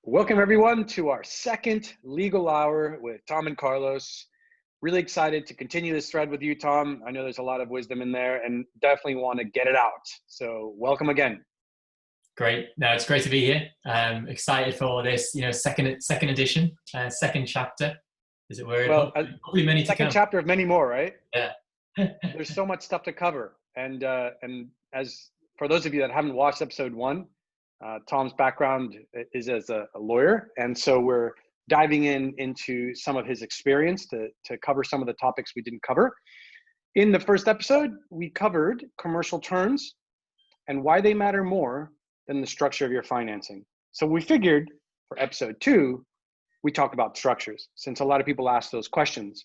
Welcome everyone to our second legal hour with Tom and Carlos. Really excited to continue this thread with you, Tom. I know there's a lot of wisdom in there and definitely want to get it out. So welcome again. Great. No, it's great to be here. Excited for this, second edition, second chapter, as it were. Well, hopefully many to come. Second chapter of many more, right? Yeah. There's so much stuff to cover. And as for those of you that haven't watched episode 1, Tom's background is as a lawyer. And so we're diving into some of his experience to cover some of the topics we didn't cover. In the first episode, we covered commercial terms and why they matter more than the structure of your financing. So we figured for episode 2, we talk about structures, since a lot of people ask those questions.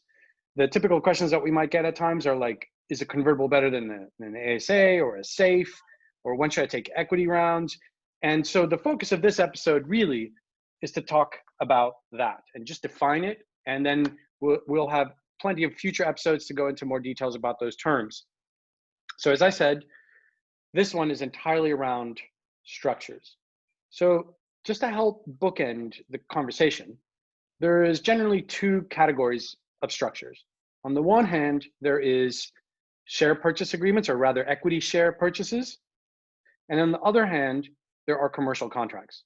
The typical questions that we might get at times are like, is a convertible better than an ASA or a SAFE? Or when should I take equity rounds? And so the focus of this episode really is to talk about that and just define it. And then we'll have plenty of future episodes to go into more details about those terms. So as I said, this one is entirely around structures. So just to help bookend the conversation, there is generally 2 categories of structures. On the one hand, there is share purchase agreements, or rather equity share purchases. And on the other hand, there are commercial contracts.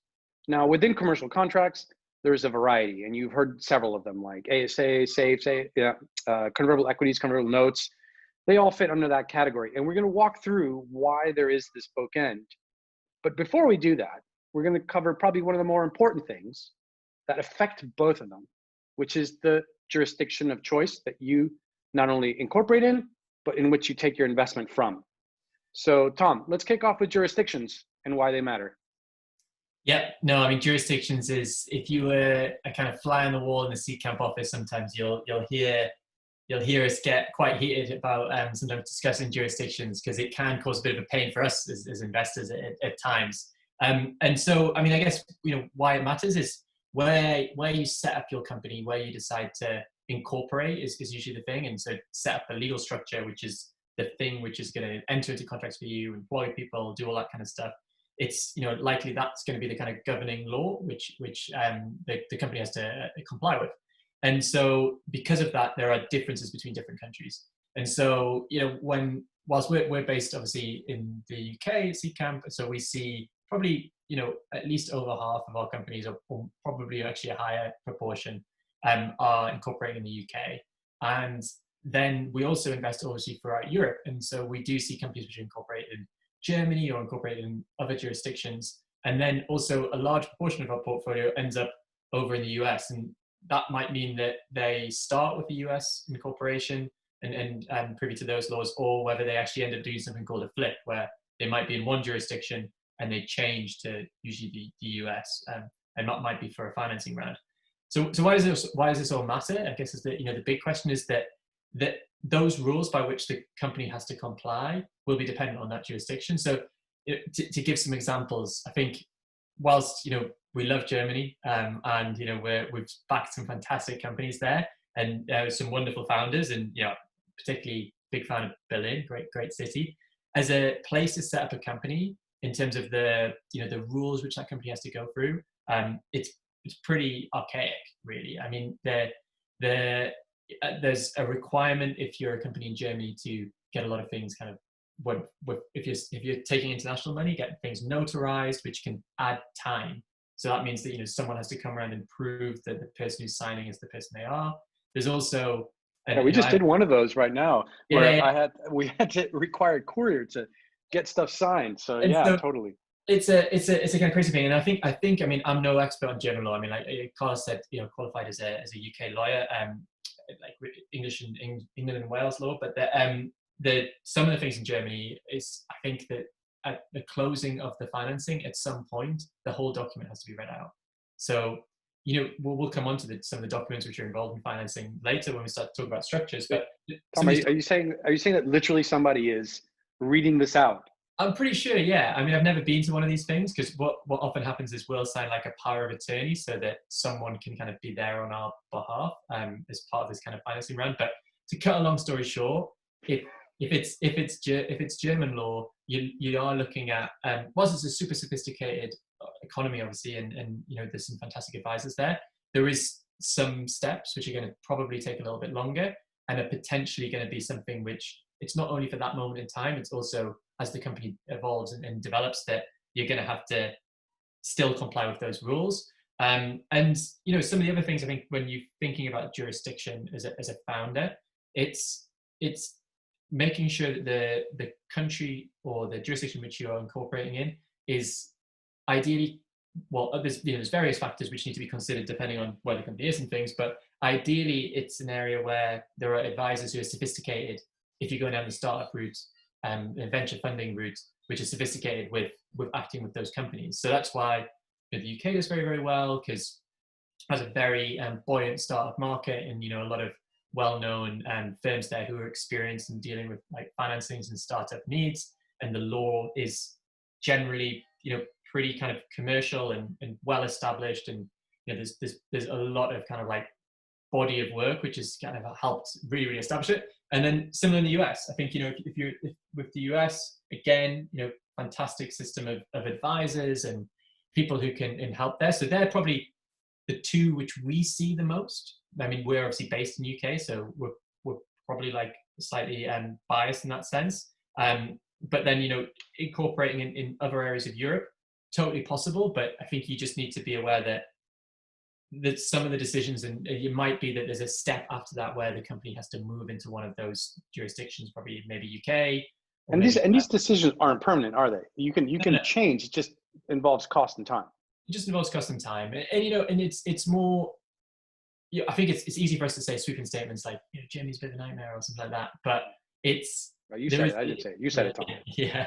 Now, within commercial contracts, there's a variety, and you've heard several of them, like ASA, SAFE, convertible equities, convertible notes. They all fit under that category. And we're going to walk through why there is this bookend. But before we do that, we're going to cover probably one of the more important things that affect both of them, which is the jurisdiction of choice that you not only incorporate in, but in which you take your investment from. So Tom, let's kick off with jurisdictions and why they matter. Yeah, no, I mean, jurisdictions is, if you were a kind of fly on the wall in the Seedcamp office, sometimes you'll hear us get quite heated about sometimes discussing jurisdictions, because it can cause a bit of a pain for us as investors at times. And so, I mean, I guess, why it matters is where you set up your company, where you decide to incorporate is usually the thing. And so set up a legal structure, which is the thing which is going to enter into contracts for you, employ people, do all that kind of stuff. It's likely that's going to be the kind of governing law which the company has to comply with. And so because of that, there are differences between different countries. And so whilst we're based obviously in the UK, Seedcamp, so we see probably at least over half of our companies, or probably actually a higher proportion, are incorporating in the UK. And then we also invest obviously throughout Europe. And so we do see companies which are incorporated in Germany or incorporated in other jurisdictions. And then also a large proportion of our portfolio ends up over in the US. And that might mean that they start with the US incorporation and privy to those laws, or whether they actually end up doing something called a flip, where they might be in one jurisdiction and they change to usually the US, and that might be for a financing round. So why does this all matter? I guess is that the big question is that those rules by which the company has to comply will be dependent on that jurisdiction. So to give some examples, I think whilst we love Germany, and we've backed some fantastic companies there, and some wonderful founders, and particularly big fan of Berlin, great city. As a place to set up a company, in terms of the rules which that company has to go through, it's pretty archaic, really. I mean, there's a requirement if you're a company in Germany to get a lot of things kind of, if you're taking international money, get things notarized, which can add time. So that means that someone has to come around and prove that the person who's signing is the person they are. There's also we just did one of those right now, where we had to require a courier to get stuff signed. So totally. It's a kind of crazy thing, and I think I mean, I'm no expert on German law. I mean, like Carlos said, qualified as a UK lawyer, like English and England and Wales law, but some of the things in Germany is, I think that at the closing of the financing, at some point, the whole document has to be read out. So we'll come on to some of the documents which are involved in financing later when we start to talk about structures. But Tom, are you saying that literally somebody is reading this out? I'm pretty sure, yeah. I mean, I've never been to one of these things, because what often happens is we'll sign like a power of attorney so that someone can kind of be there on our behalf as part of this kind of financing round. But to cut a long story short, if it's German law, you are looking at, whilst it's a super sophisticated economy, obviously, and there's some fantastic advisors there. There is some steps which are going to probably take a little bit longer and are potentially going to be something which it's not only for that moment in time, it's also as the company evolves and develops that you're going to have to still comply with those rules. And some of the other things, I think, when you're thinking about jurisdiction as a founder, it's making sure that the country or the jurisdiction which you are incorporating in is ideally, well, there's various factors which need to be considered depending on where the company is and things, but ideally it's an area where there are advisors who are sophisticated. If you're going down the startup route, the venture funding route, which is sophisticated with acting with those companies. So that's why the UK does very, very well, because it has a very buoyant startup market, and a lot of well-known firms there who are experienced in dealing with like financings and startup needs, and the law is generally pretty kind of commercial and well established, and there's a lot of kind of like body of work which has kind of helped really establish it. And then similar in the US, I think if with the US again, fantastic system of advisors and people who can help there. So they're probably the two which we see the most. I mean, we're obviously based in UK, so we're probably like slightly biased in that sense. But then incorporating in other areas of Europe, totally possible. But I think you just need to be aware that some of the decisions, and it might be that there's a step after that where the company has to move into one of those jurisdictions, probably maybe UK. And these decisions aren't permanent, are they? You can change. It just involves cost and time. It just involves cost and time, and it's more. I think it's easy for us to say sweeping statements like Germany's a bit of a nightmare or something like that, but it's. Well, you said it. I didn't say it. You said it, Tom. Yeah,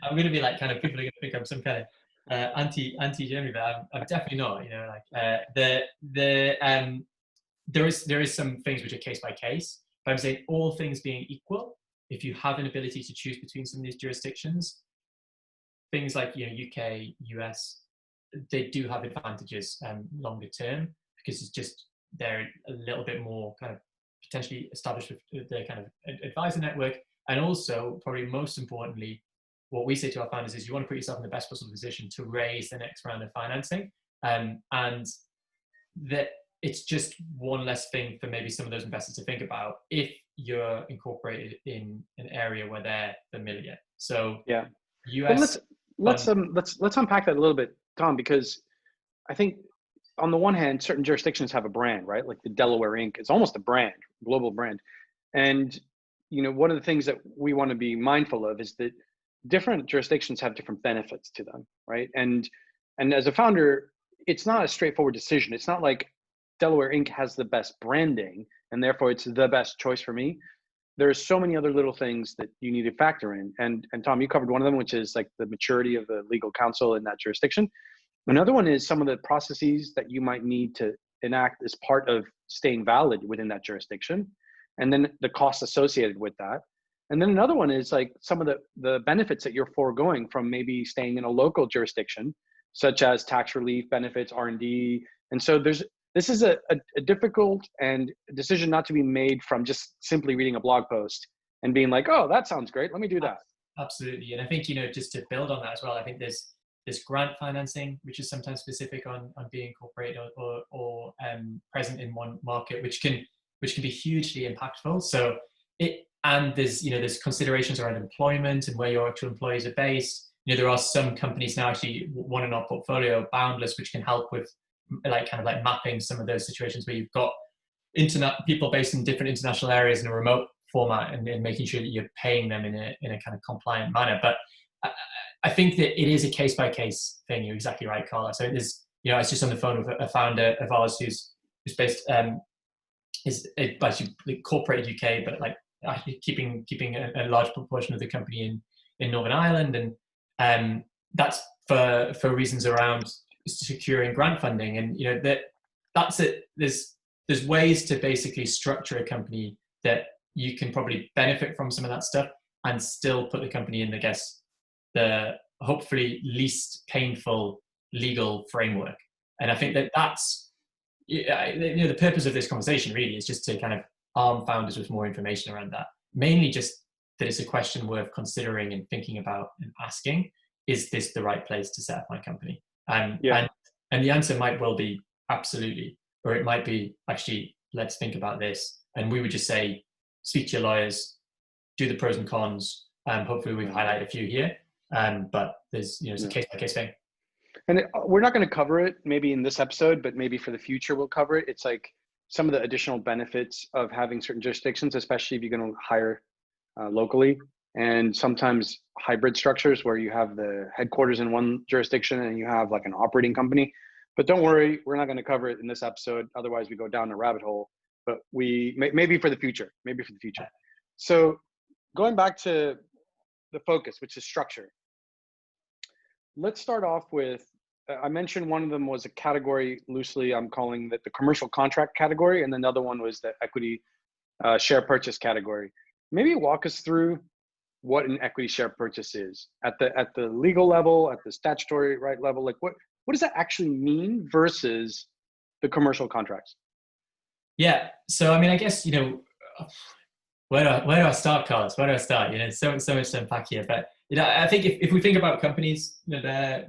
I'm going to be like kind of people are going to think I'm some kind of anti-Germany, but I'm definitely not. There is some things which are case by case, but I'm saying all things being equal, if you have an ability to choose between some of these jurisdictions, things like UK, US, they do have advantages longer term, because it's just they're a little bit more kind of potentially established with their kind of advisor network, and also probably most importantly, what we say to our founders is you want to put yourself in the best possible position to raise the next round of financing, and that it's just one less thing for maybe some of those investors to think about if you're incorporated in an area where they're familiar. So yeah, US. Well, let's unpack that a little bit, Tom, because I think on the one hand, certain jurisdictions have a brand, right? Like the Delaware Inc. It's almost a brand, global brand, and one of the things that we want to be mindful of is that different jurisdictions have different benefits to them, right? And as a founder, it's not a straightforward decision. It's not like Delaware Inc. has the best branding and therefore it's the best choice for me. There's so many other little things that you need to factor in. And Tom, you covered one of them, which is like the maturity of the legal counsel in that jurisdiction. Another one is some of the processes that you might need to enact as part of staying valid within that jurisdiction, and then the costs associated with that. And then another one is like some of the benefits that you're foregoing from maybe staying in a local jurisdiction, such as tax relief, benefits, R&D. And so this is a difficult and decision not to be made from just simply reading a blog post and being like, oh, that sounds great, let me do that. Absolutely. And I think, just to build on that as well, I think there's grant financing, which is sometimes specific on being incorporated or present in one market, which can be hugely impactful. So and there's considerations around employment and where your actual employees are based. There are some companies now, actually one in our portfolio, Boundless, which can help with kind of mapping some of those situations where you've got people based in different international areas in a remote format, and making sure that you're paying them in a kind of compliant manner. But I think that it is a case by case thing. You're exactly right, Carla. So there's, I was just on the phone with a founder of ours who's based is basically corporate UK, but keeping a large proportion of the company in Northern Ireland, and that's for reasons around securing grant funding. And that's it. There's ways to basically structure a company that you can probably benefit from some of that stuff and still put the company in, I guess, the hopefully least painful legal framework. And I think that's the purpose of this conversation really is just to kind of arm founders with more information around that. Mainly just that it's a question worth considering and thinking about and asking, is this the right place to set up my company? Yeah. And the answer might well be absolutely, or it might be actually, let's think about this. And we would just say, speak to your lawyers, do the pros and cons. Hopefully we've highlighted a few here. But there's, it's a case by case thing. And we're not going to cover it maybe in this episode, but maybe for the future we'll cover it. It's like some of the additional benefits of having certain jurisdictions, especially if you're going to hire locally, and sometimes hybrid structures where you have the headquarters in one jurisdiction and you have like an operating company. But don't worry, we're not going to cover it in this episode. Otherwise we go down a rabbit hole, but maybe for the future, So going back to the focus, which is structure. Let's start off with, I mentioned one of them was a category, loosely I'm calling that the commercial contract category, and then the other one was the equity share purchase category. Maybe walk us through what an equity share purchase is at the legal level, at the statutory right level. Like what does that actually mean versus the commercial contracts? Yeah. So, I mean, I guess, where do I start, Carlos? Where do I start? So much to unpack here. But I think if we think about companies, they're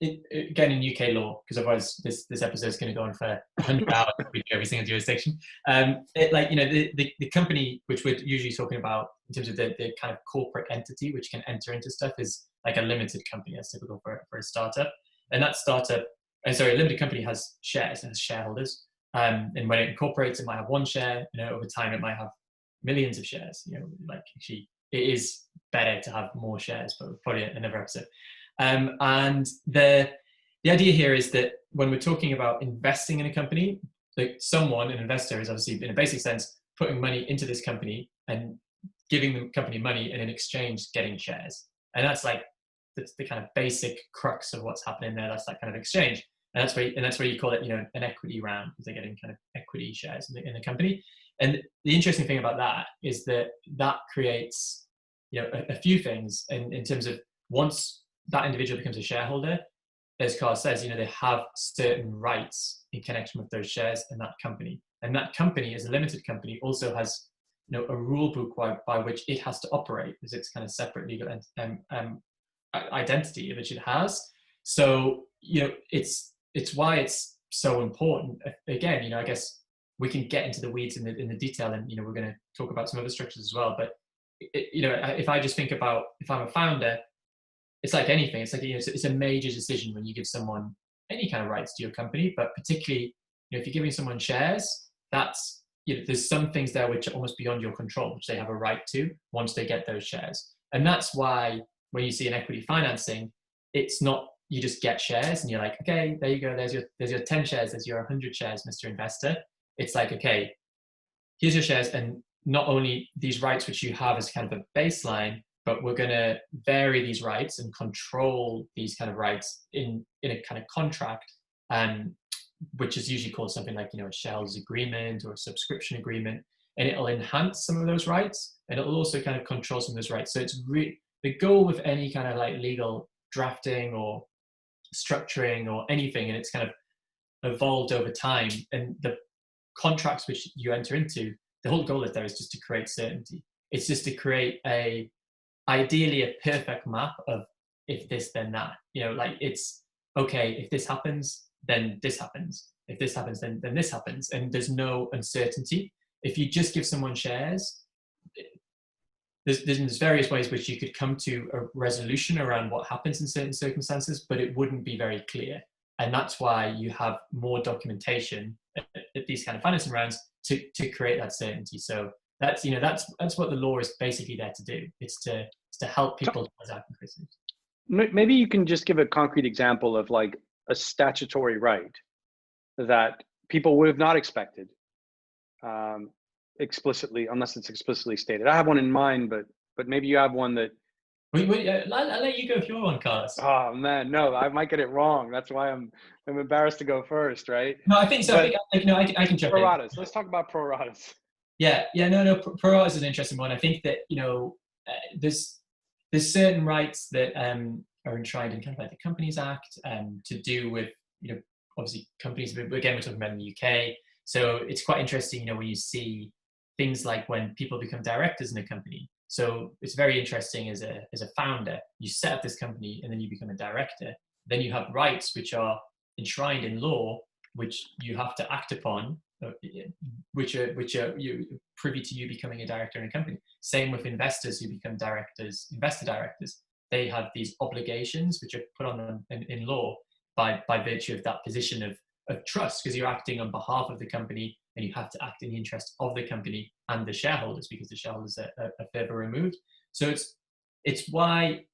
again in UK law, because otherwise this episode is going to go on for 100 hours every single jurisdiction. The company which we're usually talking about in terms of the kind of corporate entity which can enter into stuff is like a limited company. That's typical for a startup. And that a limited company has shares and has shareholders. And when it incorporates, it might have one share. Over time, it might have millions of shares. Actually, it is better to have more shares, but probably another episode. And the idea here is that when we're talking about investing in a company, like an investor is obviously in a basic sense putting money into this company and giving the company money and in exchange getting shares. And that's the kind of basic crux of what's happening there. That's that kind of exchange. And that's where you call it, an equity round, because they're getting kind of equity shares in the company. And the interesting thing about that is that creates, a few things in terms of once that individual becomes a shareholder, as Carl says, they have certain rights in connection with those shares in that company. And that company, as a limited company, also has, a rule book by which it has to operate, as its kind of separate legal identity which it has. So, it's why it's so important. Again, I guess we can get into the weeds in the detail, and we're going to talk about some other structures as well. But if I just think about if I'm a founder, it's like anything. It's like it's a major decision when you give someone any kind of rights to your company, but particularly if you're giving someone shares, that's there's some things there which are almost beyond your control, which they have a right to once they get those shares. And that's why when you see an equity financing, it's not you just get shares and you're like, okay, there you go, there's your 10 shares, there's your 100 shares, Mr. Investor. It's like, okay, here's your shares, and not only these rights which you have as kind of a baseline, but we're going to vary these rights and control these kind of rights in a kind of contract, which is usually called something like a shareholders agreement or a subscription agreement, and it'll enhance some of those rights, and it'll also kind of control some of those rights. So it's the goal with any kind of like legal drafting or structuring or anything, and it's kind of evolved over time, and the contracts which you enter into, the whole goal there is just to create certainty. It's just to create ideally a perfect map of if this then that, it's okay, if this happens then this happens, if this happens then this happens, and there's no uncertainty. If you just give someone shares, there's various ways which you could come to a resolution around what happens in certain circumstances, but it wouldn't be very clear. And that's why you have more documentation at these kind of financing rounds to create that certainty. So that's what the law is basically there to do. It's to help people transact increases. Maybe you can just give a concrete example of like a statutory right that people would have not expected explicitly, unless it's explicitly stated. I have one in mind, but maybe you have one that. Wait, I'll let you go if you want, Carlos. Oh man, no, I might get it wrong. That's why I'm embarrassed to go first, right? No, I think so. But I can jump in. Proratas. Let's talk about proratas. Yeah, no. Proratas is an interesting one. I think that there's certain rights that are enshrined in kind of like the Companies Act to do with obviously companies. Again, we're talking about in the UK, so it's quite interesting. When you see things like when people become directors in a company. So it's very interesting as a founder, you set up this company and then you become a director. Then you have rights which are enshrined in law, which you have to act upon, which are you privy to you becoming a director in a company. Same with investors who become directors, investor directors. They have these obligations which are put on them in law by virtue of that position of trust, because you're acting on behalf of the company and you have to act in the interest of the company and the shareholders, because the shareholders are further removed. So it's why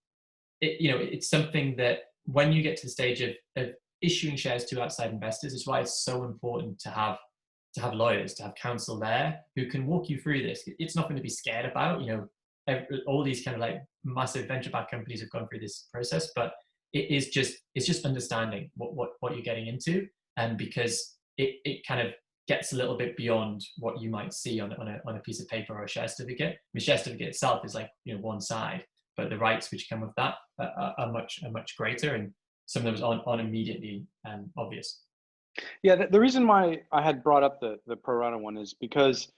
it's something that when you get to the stage of issuing shares to outside investors, is why it's so important to have lawyers, to have counsel there who can walk you through this. It's nothing to be scared about. All these kind of like massive venture-backed companies have gone through this process, but it's just understanding what you're getting into, and because it kind of gets a little bit beyond what you might see on a piece of paper or a share certificate. The share certificate itself is like one side, but the rights which come with that are much greater, and some of those aren't immediately obvious. Yeah, the reason why I had brought up the pro rata one is because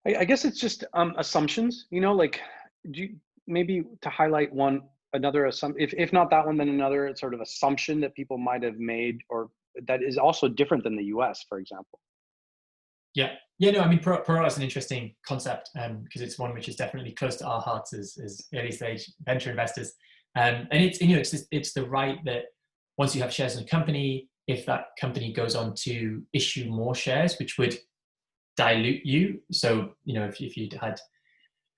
I guess it's just assumptions. Like maybe to highlight another assumption, if not that one, then another sort of assumption that people might have made, or that is also different than the US, for example. Yeah, no, I mean, pro rata is an interesting concept because it's one which is definitely close to our hearts as early stage venture investors. And it's the right that once you have shares in a company, if that company goes on to issue more shares, which would dilute you. So, if you'd had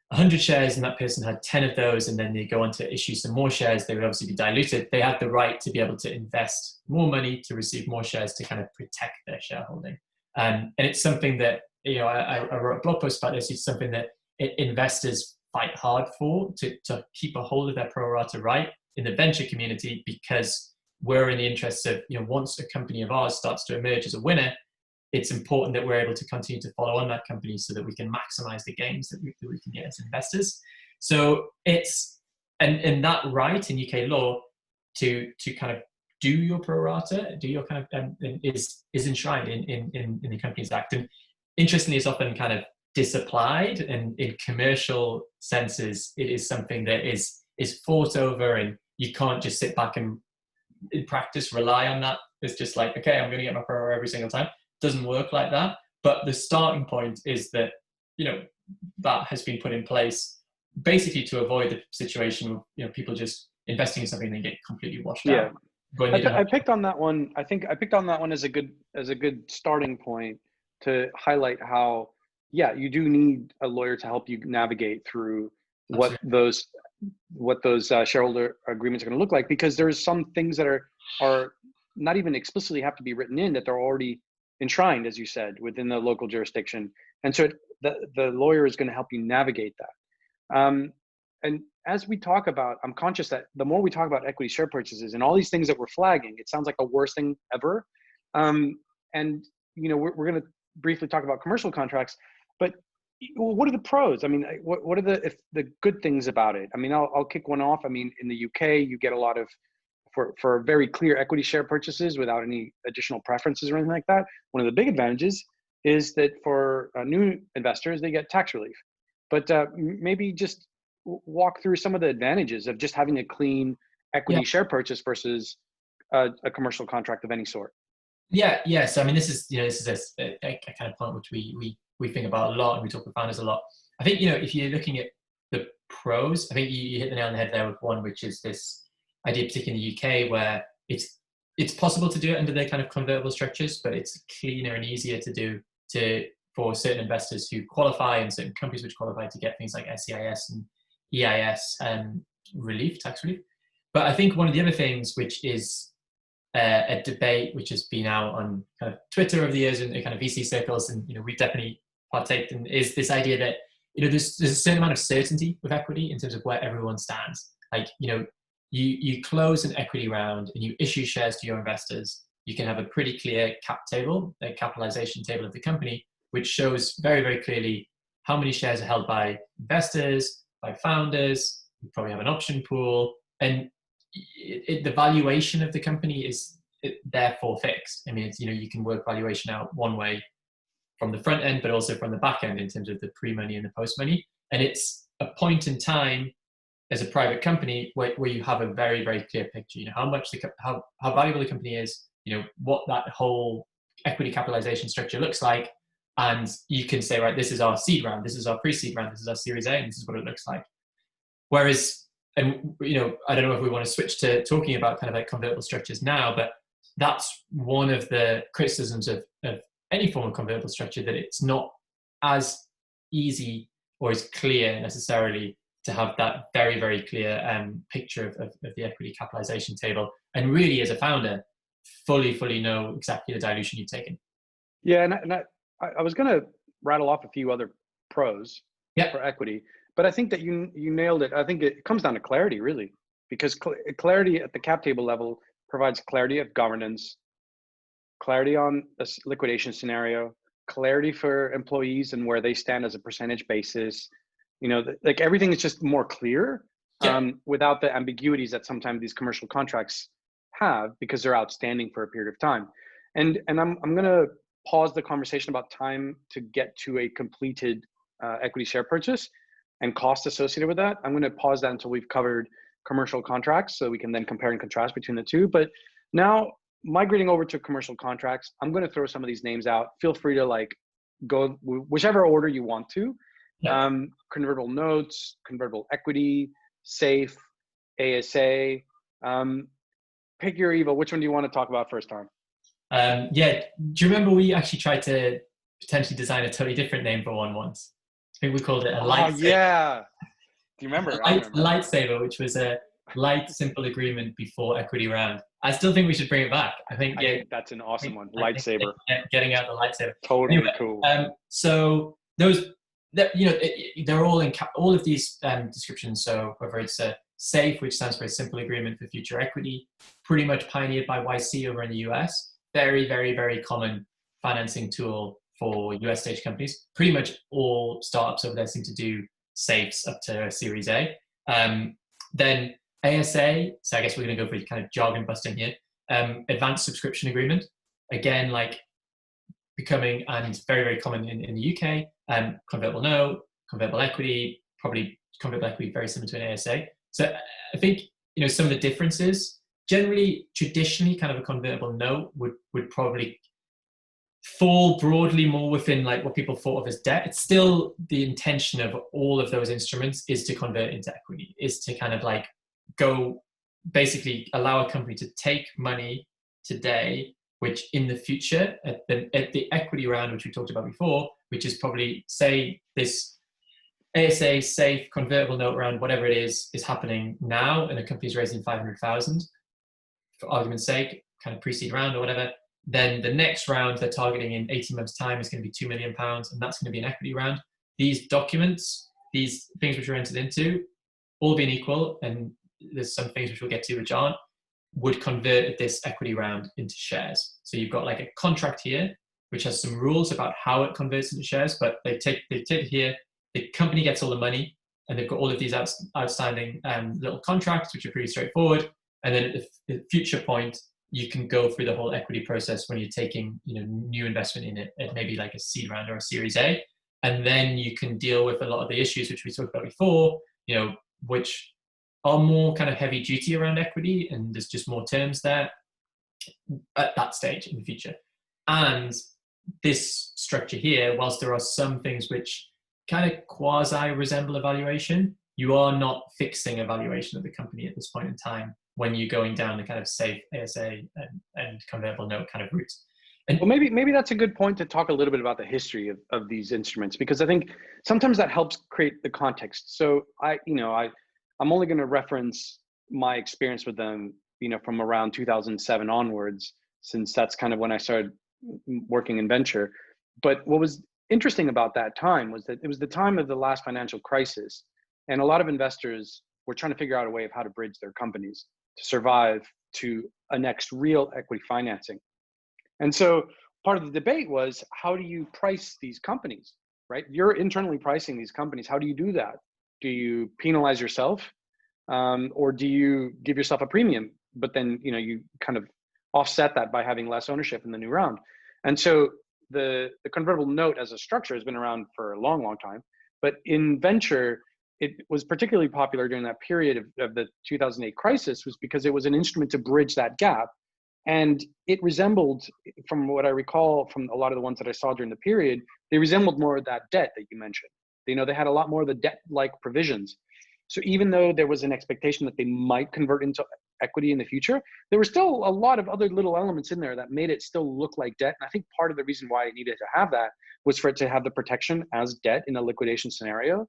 100 shares and that person had 10 of those, and then they go on to issue some more shares, they would obviously be diluted. They have the right to be able to invest more money to receive more shares to kind of protect their shareholding. And it's something that, I wrote a blog post about this. It's something that investors fight hard for, to keep a hold of their pro rata right in the venture community, because we're in the interests of, once a company of ours starts to emerge as a winner, it's important that we're able to continue to follow on that company so that we can maximize the gains that we can get as investors. So it's, and that right in UK law to kind of do your pro rata, do your kind of, is enshrined in the Companies Act. And interestingly, it's often kind of disapplied, and in commercial senses, it is something that is fought over, and you can't just sit back and in practice rely on that. It's just like, okay, I'm going to get my pro rata every single time. Doesn't work like that. But the starting point is that, that has been put in place basically to avoid the situation of, people just investing in something and then get completely washed out. I picked on that one. I think I picked on that one as a good starting point to highlight how, you do need a lawyer to help you navigate through what those shareholder agreements are going to look like, because there's some things that are not even explicitly have to be written in, that they're already enshrined, as you said, within the local jurisdiction. And so the lawyer is going to help you navigate that. And as we talk about, I'm conscious that the more we talk about equity share purchases and all these things that we're flagging, it sounds like the worst thing ever. And, we're going to briefly talk about commercial contracts, but what are the pros? I mean, what are the good things about it? I mean, I'll kick one off. I mean, in the UK, you get a lot of, for very clear equity share purchases without any additional preferences or anything like that. One of the big advantages is that for new investors, they get tax relief. But maybe just walk through some of the advantages of just having a clean equity share purchase versus a commercial contract of any sort. Yes. I mean, this is a kind of point which we think about a lot, and we talk with founders a lot. I think, if you're looking at the pros, I think you hit the nail on the head there with one, which is this idea, particularly in the UK, where it's possible to do it under the kind of convertible structures, but it's cleaner and easier to do for certain investors who qualify, and certain companies which qualify, to get things like SEIS and EIS tax relief. But I think one of the other things which is a debate which has been out on kind of Twitter over the years in kind of VC circles, and we've definitely partaked in, is this idea that there's a certain amount of certainty with equity in terms of where everyone stands. Like you close an equity round and you issue shares to your investors, you can have a pretty clear cap table, a capitalization table of the company, which shows very, very clearly how many shares are held by investors, by founders. You probably have an option pool, and the valuation of the company is therefore fixed. I mean, it's, you can work valuation out one way from the front end, but also from the back end in terms of the pre-money and the post-money. And it's a point in time as a private company where you have a very, very clear picture, how valuable the company is, what that whole equity capitalization structure looks like. And you can say, right, this is our seed round, this is our pre-seed round, this is our Series A, and this is what it looks like. Whereas, and I don't know if we want to switch to talking about kind of like convertible structures now, but that's one of the criticisms of any form of convertible structure, that it's not as easy or as clear necessarily to have that very, very clear picture of the equity capitalization table, and really as a founder fully know exactly the dilution you've taken. Yeah, and I was going to rattle off a few other pros for equity, but I think that you nailed it. I think it comes down to clarity, really, because clarity at the cap table level provides clarity of governance, clarity on a liquidation scenario, clarity for employees and where they stand as a percentage basis. Like everything is just more clear, without the ambiguities that sometimes these commercial contracts have, because they're outstanding for a period of time. And I'm going to pause the conversation about time to get to a completed equity share purchase and cost associated with that. I'm going to pause that until we've covered commercial contracts, so we can then compare and contrast between the two. But now, migrating over to commercial contracts, I'm going to throw some of these names out. Feel free to go whichever order you want to. Convertible notes, convertible equity, SAFE, ASA. Pick your evil. Which one do you want to talk about first, Tom? Do you remember we actually tried to potentially design a totally different name for one once? I think we called it a lightsaber. Oh, yeah. Do you remember? Lightsaber, which was a light, simple agreement before equity round. I still think we should bring it back. I think that's an awesome one. Lightsaber. Getting out the lightsaber. Totally anyway, cool. So those, they're all in all of these descriptions. So whether it's a SAFE, which stands for a simple agreement for future equity, pretty much pioneered by YC over in the US. Very, very, very common financing tool for US stage companies. Pretty much all startups over there seem to do SAFEs up to Series A. Then ASA, so I guess we're going to go for kind of jargon busting here. Advanced subscription agreement, again, becoming, and very, very common in the UK. Convertible note, convertible equity, probably convertible equity very similar to an ASA. So I think some of the differences. Generally, traditionally, kind of a convertible note would probably fall broadly more within what people thought of as debt. It's still the intention of all of those instruments is to convert into equity, is to kind of go basically allow a company to take money today, which in the future at the equity round, which we talked about before, which is probably say this ASA, SAFE, convertible note round, whatever it is happening now, and a company's raising 500,000. For argument's sake, kind of pre-seed round or whatever, then the next round they're targeting in 18 months' time is going to be £2 million, and that's going to be an equity round. These documents, these things which are entered into, all being equal, and there's some things which we'll get to which aren't, would convert this equity round into shares. So you've got a contract here, which has some rules about how it converts into shares, but they take it here, the company gets all the money, and they've got all of these outstanding little contracts, which are pretty straightforward. And then at the future point, you can go through the whole equity process when you're taking new investment in it at maybe a seed round or a Series A. And then you can deal with a lot of the issues which we talked about before, which are more kind of heavy duty around equity, and there's just more terms there at that stage in the future. And this structure here, whilst there are some things which kind of quasi resemble a valuation, you are not fixing a valuation of the company at this point in time when you're going down the kind of SAFE, ASA, and convertible note kind of route. And well, maybe that's a good point to talk a little bit about the history of these instruments, because I think sometimes that helps create the context. So I'm only going to reference my experience with them, from around 2007 onwards, since that's kind of when I started working in venture. But what was interesting about that time was that it was the time of the last financial crisis, and a lot of investors were trying to figure out a way of how to bridge their companies to survive to a next real equity financing. And so part of the debate was, how do you price these companies, right? You're internally pricing these companies. How do you do that? Do you penalize yourself, or do you give yourself a premium, but then you kind of offset that by having less ownership in the new round? And so the convertible note as a structure has been around for a long, long time. But in venture, it was particularly popular during that period of the 2008 crisis was because it was an instrument to bridge that gap. And it resembled, from what I recall from a lot of the ones that I saw during the period, they resembled more of that debt that you mentioned. They had a lot more of the debt-like provisions. So even though there was an expectation that they might convert into equity in the future, there were still a lot of other little elements in there that made it still look like debt. And I think part of the reason why it needed to have that was for it to have the protection as debt in a liquidation scenario.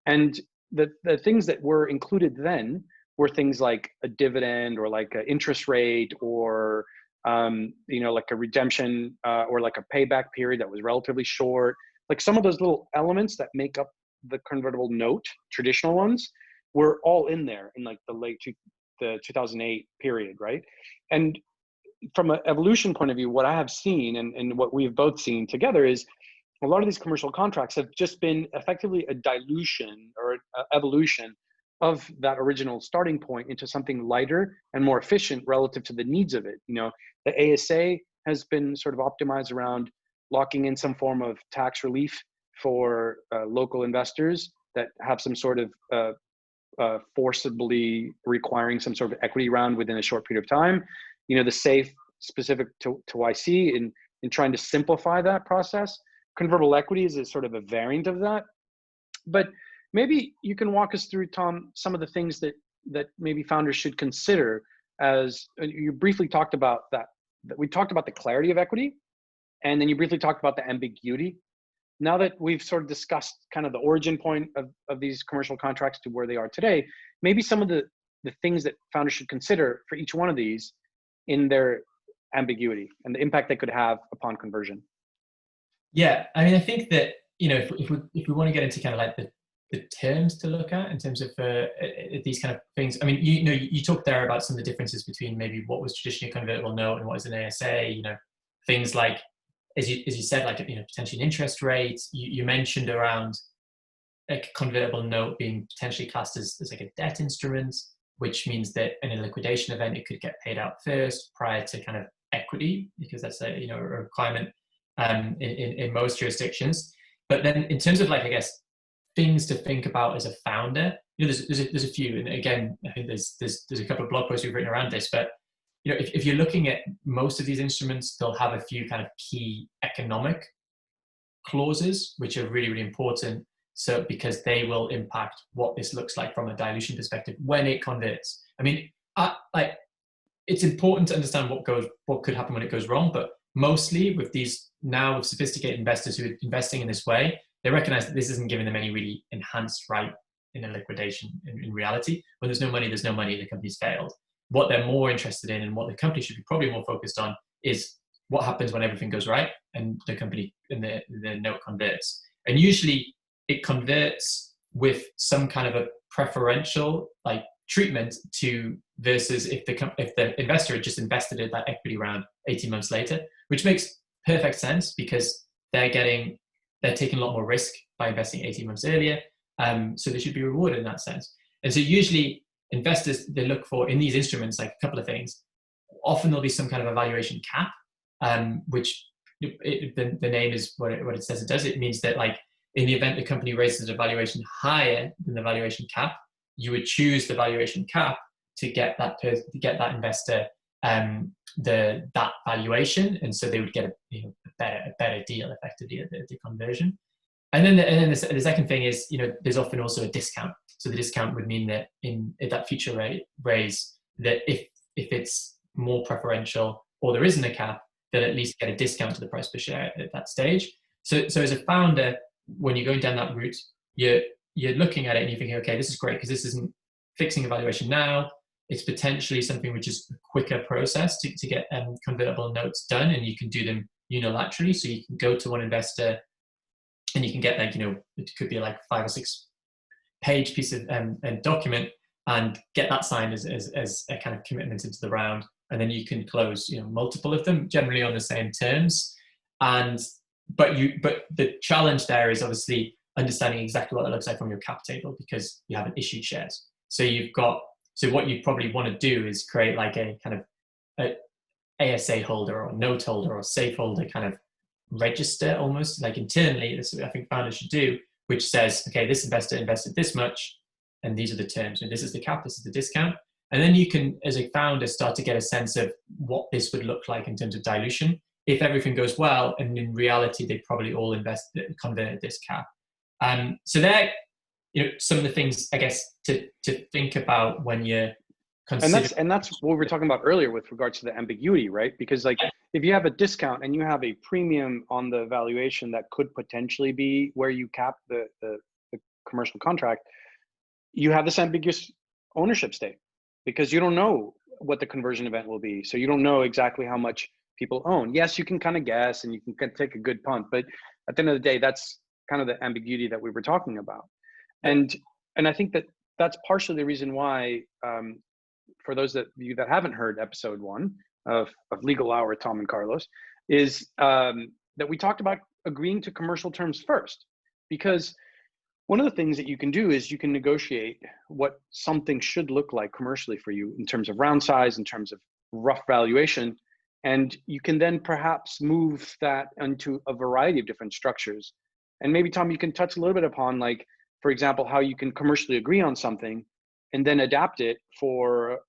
And the things that were included then were things like a dividend or like an interest rate or like a redemption or like a payback period that was relatively short. Like some of those little elements that make up the convertible note, traditional ones, were all in there in like the 2008 period, right? And from an evolution point of view, what I have seen and what we've both seen together is a lot of these commercial contracts have just been effectively a dilution or an evolution of that original starting point into something lighter and more efficient relative to the needs of it. The ASA has been sort of optimized around locking in some form of tax relief for local investors that have some sort of forcibly requiring some sort of equity round within a short period of time. The SAFE specific to YC in trying to simplify that process. Convertible equities is sort of a variant of that. But maybe you can walk us through, Tom, some of the things that maybe founders should consider as you briefly talked about that we talked about the clarity of equity, and then you briefly talked about the ambiguity. Now that we've sort of discussed kind of the origin point of these commercial contracts to where they are today, maybe some of the things that founders should consider for each one of these in their ambiguity and the impact they could have upon conversion. Yeah, I mean, I think that, if we want to get into kind of like the terms to look at in terms of these kind of things. I mean, you talked there about some of the differences between maybe what was traditionally a convertible note and what is an ASA. Things like, as you said, like potentially an interest rate. You mentioned around a convertible note being potentially classed as like a debt instrument, which means that in a liquidation event it could get paid out first prior to kind of equity, because that's a requirement in most jurisdictions. But then in terms of like, I guess, things to think about as a founder, there's a few, and again, I think there's a couple of blog posts we've written around this, but if you're looking at most of these instruments, they'll have a few kind of key economic clauses, which are really, really important. So because they will impact what this looks like from a dilution perspective when it converts. I mean, it's important to understand what could happen when it goes wrong, but mostly with sophisticated investors who are investing in this way, they recognize that this isn't giving them any really enhanced right in a liquidation. In reality, when there's no money, the company's failed. What they're more interested in and what the company should be probably more focused on is what happens when everything goes right and the company and the note converts. And usually it converts with some kind of a preferential like treatment to versus if the investor had just invested in that equity round 18 months later, which makes perfect sense because they're taking a lot more risk by investing 18 months earlier. So they should be rewarded in that sense. And so usually investors, they look for in these instruments like a couple of things. Often there'll be some kind of a valuation cap, which the name is what it says it does. It means that like in the event the company raises a valuation higher than the valuation cap, you would choose the valuation cap to get that investor that valuation, and so they would get a better deal effectively at the conversion. And then the second thing is, there's often also a discount. So the discount would mean that in that future raise, that if it's more preferential or there isn't a cap, they'll at least get a discount to the price per share at that stage. So as a founder, when you're going down that route, you're looking at it and you're thinking, okay, this is great because this isn't fixing a valuation now. It's potentially something which is a quicker process to get convertible notes done, and you can do them unilaterally. So you can go to one investor and you can get like, it could be like 5 or 6 page piece of document and get that signed as a kind of commitment into the round. And then you can close, multiple of them generally on the same terms. But the challenge there is obviously understanding exactly what that looks like from your cap table, because you haven't issued shares. So what you probably want to do is create like a kind of a ASA holder or note holder or safe holder kind of register, almost like internally. That's what I think founders should do, which says, okay, this investor invested this much, and these are the terms, and this is the cap, this is the discount. And then you can, as a founder, start to get a sense of what this would look like in terms of dilution if everything goes well, and in reality, they probably all convert at this cap. So they're some of the things, I guess, to think about when you're considering. And that's what we were talking about earlier with regards to the ambiguity, right? Because like if you have a discount and you have a premium on the valuation that could potentially be where you cap the commercial contract, you have this ambiguous ownership state because you don't know what the conversion event will be. So you don't know exactly how much people own. Yes, you can kind of guess and you can take a good punt, but at the end of the day, that's kind of the ambiguity that we were talking about. And I think that that's partially the reason why, for those of you that haven't heard episode 1 of Legal Hour with Tom and Carlos, is that we talked about agreeing to commercial terms first. Because one of the things that you can do is you can negotiate what something should look like commercially for you in terms of round size, in terms of rough valuation. And you can then perhaps move that into a variety of different structures. And maybe, Tom, you can touch a little bit upon, like, for example, how you can commercially agree on something and then adapt it for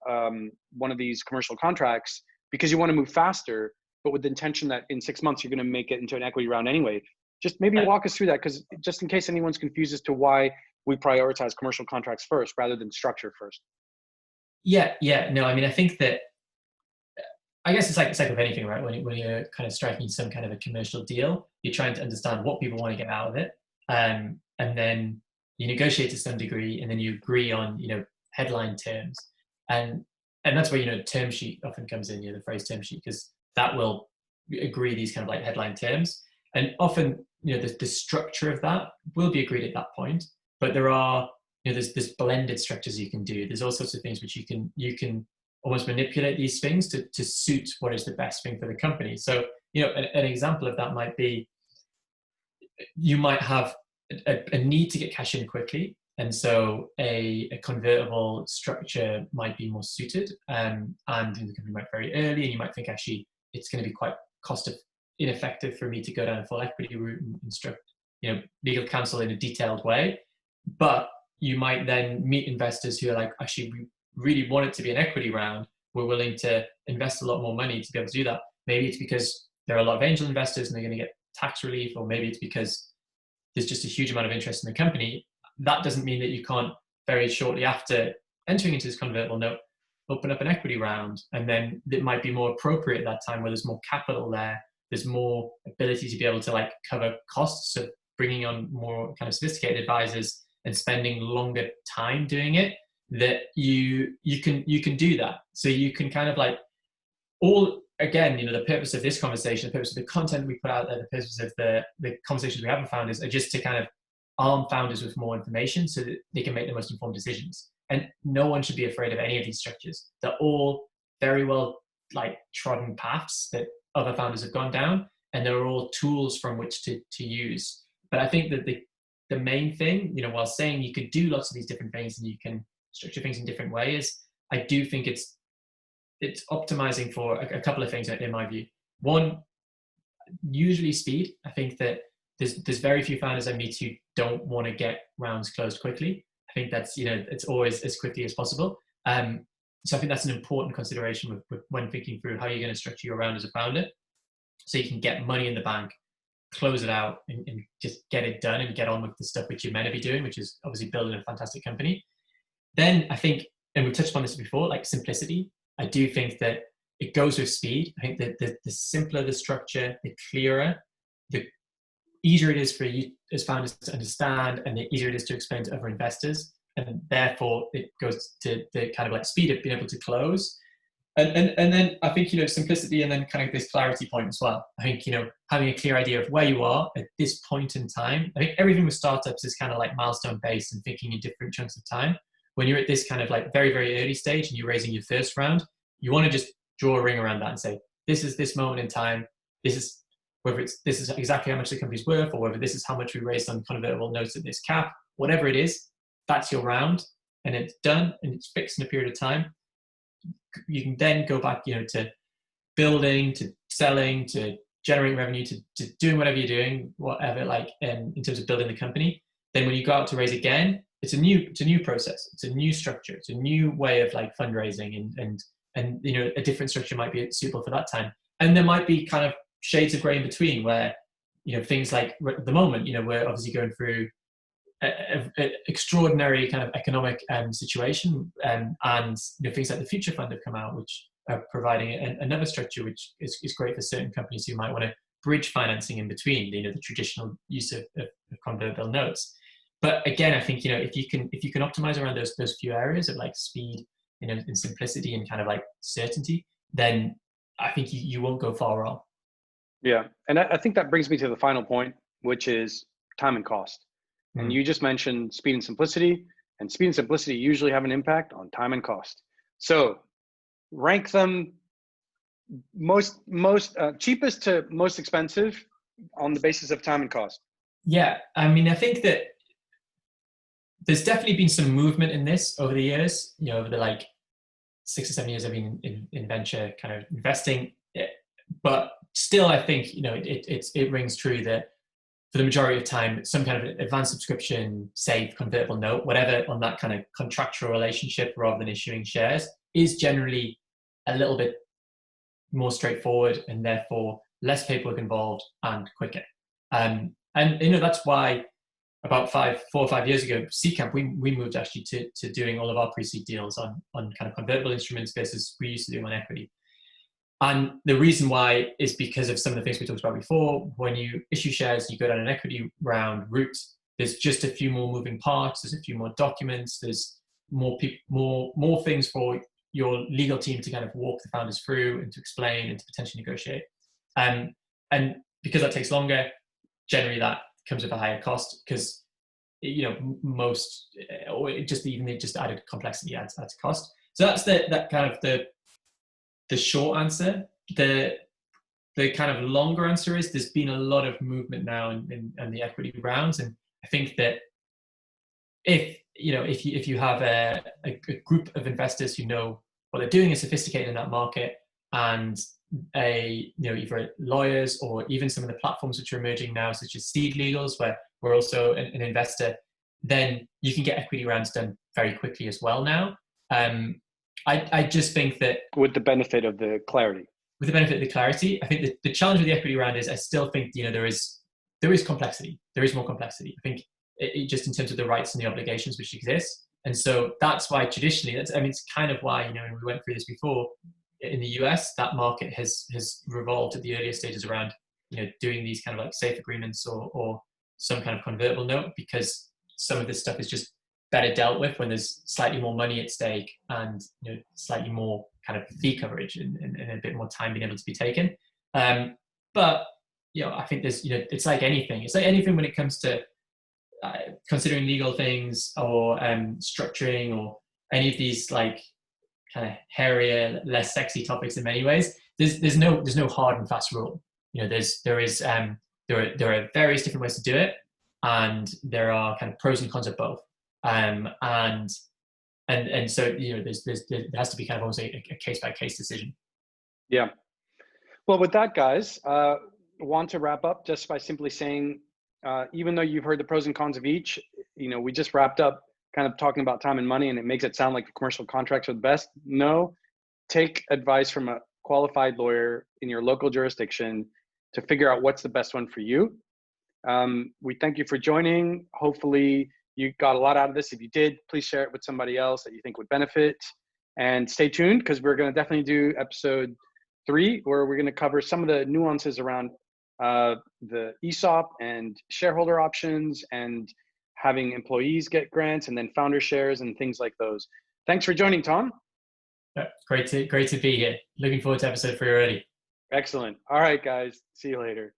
one of these commercial contracts because you want to move faster, but with the intention that in 6 months, you're going to make it into an equity round anyway. Just maybe walk us through that, because just in case anyone's confused as to why we prioritize commercial contracts first rather than structure first. Yeah. No, I mean, I think that, I guess it's like with anything, right? When you're kind of striking some kind of a commercial deal, you're trying to understand what people want to get out of it. And then you negotiate to some degree, and then you agree on, headline terms. And that's where, term sheet often comes in, the phrase term sheet, because that will agree these kind of like headline terms. And often, the structure of that will be agreed at that point, but there are, there's blended structures you can do. There's all sorts of things which you can almost manipulate these things to suit what is the best thing for the company. So, an example of that might be, you might have a need to get cash in quickly. And so a convertible structure might be more suited. And the company might be very early, and you might think, actually, it's going to be quite ineffective for me to go down a full equity route and instruct, legal counsel in a detailed way. But you might then meet investors who are like, actually, we really want it to be an equity round. We're willing to invest a lot more money to be able to do that. Maybe it's because there are a lot of angel investors and they're going to get tax relief, or maybe it's because there's just a huge amount of interest in the company. That doesn't mean that you can't, very shortly after entering into this convertible note, open up an equity round. And then it might be more appropriate at that time where there's more capital there. There's more ability to be able to like cover costs of bringing on more kind of sophisticated advisors and spending longer time doing it, that you can do that. So you can kind of like again, the purpose of this conversation, the purpose of the content we put out there, the purpose of the conversations we have with founders are just to kind of arm founders with more information so that they can make the most informed decisions. And no one should be afraid of any of these structures. They're all very well like trodden paths that other founders have gone down, and they're all tools from which to use. But I think that the main thing, while saying you could do lots of these different things and you can structure things in different ways, I do think it's optimizing for a couple of things in my view. One, usually speed. I think that there's very few founders I meet who don't want to get rounds closed quickly. I think that's, it's always as quickly as possible. So I think that's an important consideration when thinking through how you're going to structure your round as a founder, so you can get money in the bank, close it out, and just get it done and get on with the stuff which you're meant to be doing, which is obviously building a fantastic company. Then I think, and we touched upon this before, like simplicity. I do think that it goes with speed. I think that the simpler the structure, the clearer, the easier it is for you as founders to understand, and the easier it is to explain to other investors. And therefore it goes to the kind of like speed of being able to close. And then I think, simplicity, and then kind of this clarity point as well. I think, having a clear idea of where you are at this point in time. I think everything with startups is kind of like milestone based and thinking in different chunks of time. When you're at this kind of like very, very early stage and you're raising your first round, you want to just draw a ring around that and say, this is this moment in time. This is exactly how much the company's worth, or whether this is how much we raised on convertible notes at this cap, whatever it is, that's your round, and it's done and it's fixed in a period of time. You can then go back, to building, to selling, to generating revenue, to doing whatever you're doing, whatever, like in terms of building the company. then when you go out to raise again, it's a new process. It's a new structure. It's a new way of like fundraising, and you know, a different structure might be suitable for that time. And there might be kind of shades of grey in between where, you know, things like at the moment, you know, we're obviously going through an extraordinary kind of economic situation, and you know, things like the Future Fund have come out, which are providing another structure which is great for certain companies who might want to bridge financing in between, you know, the traditional use of convertible notes. But again, I think, you know, if you can optimize around those few areas of like speed, you know, and simplicity and kind of like certainty, then I think you won't go far wrong. Yeah, and I think that brings me to the final point, which is time and cost. And you just mentioned speed and simplicity, and speed and simplicity usually have an impact on time and cost. So rank them most cheapest to most expensive on the basis of time and cost. Yeah, I mean, I think that there's definitely been some movement in this over the years, you know, over the like 6 or 7 years I've been in venture kind of investing. But still, I think, you know, it rings true that for the majority of time, some kind of advanced subscription, say convertible note, whatever, on that kind of contractual relationship rather than issuing shares is generally a little bit more straightforward and therefore less paperwork involved and quicker. And you know, that's why about 4 or 5 years ago, Seedcamp, we moved actually to doing all of our pre-seed deals on kind of convertible instruments versus we used to do on equity. And the reason why is because of some of the things we talked about before. When you issue shares, you go down an equity round route. There's just a few more moving parts. There's a few more documents. There's more things for your legal team to kind of walk the founders through and to explain and to potentially negotiate. And because that takes longer, generally that comes with a higher cost because, you know, most, or just added complexity adds cost. So that's that kind of the short answer. The kind of longer answer is there's been a lot of movement now in the equity rounds, and I think that if you have a group of investors who know what they're doing, is sophisticated in that market, and either lawyers or even some of the platforms which are emerging now, such as Seed Legals, where we're also an investor, then you can get equity rounds done very quickly as well now. I just think that with the benefit of the clarity. With the benefit of the clarity, I think the challenge with the equity round is I still think, you know, there is complexity. There is more complexity. I think it just in terms of the rights and the obligations which exist. And so that's why traditionally, it's kind of why, you know, and we went through this before, in the US, that market has revolved at the earlier stages around, you know, doing these kind of like safe agreements or some kind of convertible note, because some of this stuff is just better dealt with when there's slightly more money at stake and, you know, slightly more kind of fee coverage and a bit more time being able to be taken. But, you know, I think there's, you know, it's like anything. It's like anything when it comes to considering legal things or structuring or any of these like kind of hairier, less sexy topics in many ways. There's no hard and fast rule. You know, there are various different ways to do it, and there are kind of pros and cons of both. And so, you know, there has to be kind of almost a case by case decision. Yeah. Well, with that, guys, want to wrap up just by simply saying, even though you've heard the pros and cons of each, you know, we just wrapped up kind of talking about time and money, and it makes it sound like the commercial contracts are the best. No, take advice from a qualified lawyer in your local jurisdiction to figure out what's the best one for you. We thank you for joining. Hopefully you got a lot out of this. If you did, please share it with somebody else that you think would benefit. And stay tuned, because we're going to definitely do episode 3, where we're going to cover some of the nuances around the ESOP and shareholder options and having employees get grants and then founder shares and things like those. Thanks for joining, Tom. Yeah, great to be here. Looking forward to episode 3 already. Excellent. All right, guys. See you later.